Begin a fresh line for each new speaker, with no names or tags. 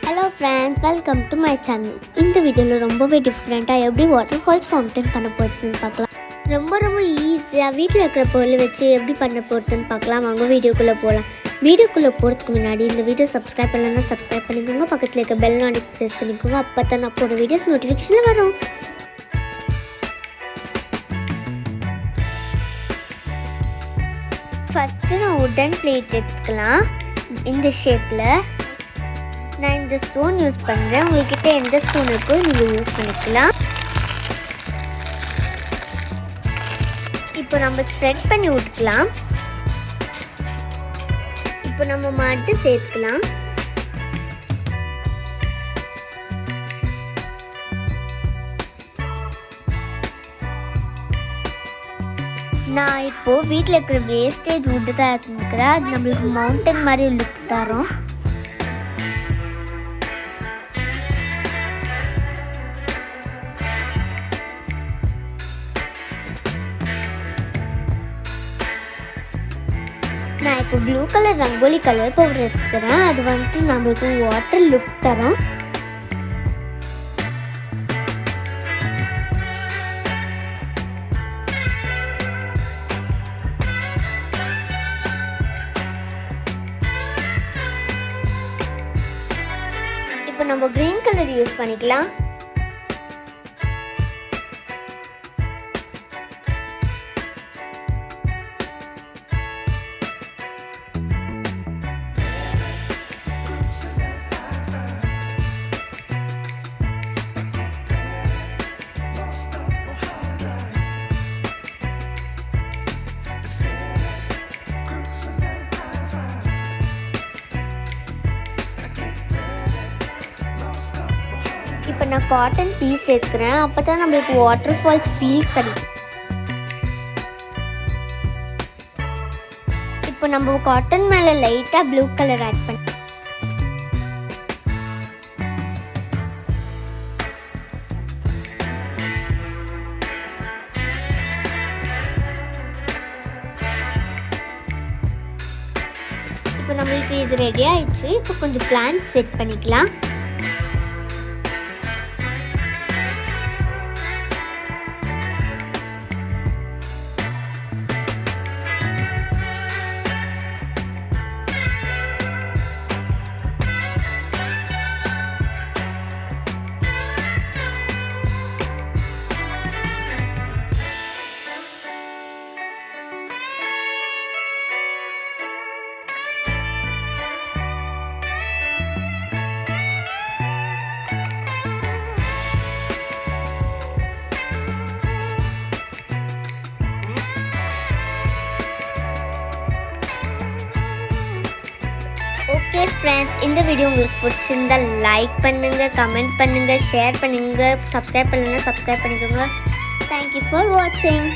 Hello friends, welcome to my channel. இந்த வீடியோல ரொம்பவே டிஃபரெண்டா எப்படி வாட்டர்ஃபால்ஸ் ஃபவுண்டன் பண்ண போறதுன்னு பார்க்கலாம். ரொம்ப ஈஸியா வீட்ல இருக்கிற பொருளை வச்சு எப்படி பண்ண போறதுன்னு பார்க்கலாம். வாங்க வீடியோக்குள்ள போலாம். வீடியோக்குள்ள போறதுக்கு முன்னாடி இந்த வீடியோ சப்ஸ்கிரைப் பண்ணலனா சப்ஸ்கிரைப் பண்ணிக்கோங்க. பக்கத்துல இருக்க பெல் ஐகானை பிரஸ் பண்ணிக்கோங்க. அப்பதான் நான் போடுற வீடியோஸ் நோட்டிஃபிகேஷன்ல வரும். ஃபர்ஸ்ட் நான் வுடன் பிளேட் எடுத்துக்கலாம். இந்த ஷேப்ல நான் இந்த ஸ்டோன் யூஸ் பண்ணுறேன். உங்கள்கிட்ட எந்த ஸ்டோன் இருக்கோ நீங்கள் யூஸ் பண்ணிக்கலாம். இப்போ நம்ம ஸ்ப்ரெட் பண்ணி விட்டுக்கலாம். இப்போ நம்ம மட்டு சேர்த்துக்கலாம். நான் இப்போது வீட்டில் இருக்கிற வேஸ்டேஜ் வுட்டு தான் எடுத்துக்கிறேன். அது நம்மளுக்கு மவுண்டன் மாதிரி லுக் தரும். நான் இப்போ blue colour rangoli colour powder எடுத்துக்கிறேன். அது வந்துட்டு நம்மளுக்கு வாட்டர் லுக் தரும். இப்போ நம்ம கிரீன் கலர் யூஸ் பண்ணிக்கலாம். இப்போ நான் காட்டன் பீஸ் சேர்த்துக்கிறேன். அப்போ தான் நம்மளுக்கு வாட்டர் ஃபால்ஸ் ஃபீல் கிடைக்கும். இப்போ நம்ம காட்டன் மேலே லைட்டாக ப்ளூ கலர் ஆட் பண்ணி இப்போ நம்மளுக்கு இது ரெடி ஆயிடுச்சு. இப்போ கொஞ்சம் பிளான்ட் செட் பண்ணிக்கலாம். ஓகே ஃப்ரெண்ட்ஸ், இந்த வீடியோ உங்களுக்கு பிடிச்சிருந்தா லைக் பண்ணுங்கள், கமெண்ட் பண்ணுங்கள், ஷேர் பண்ணுங்கள். சப்ஸ்கிரைப் பண்ணலைன்னா சப்ஸ்கிரைப் பண்ணிக்கோங்க. தேங்க்யூ ஃபார் வாட்சிங்.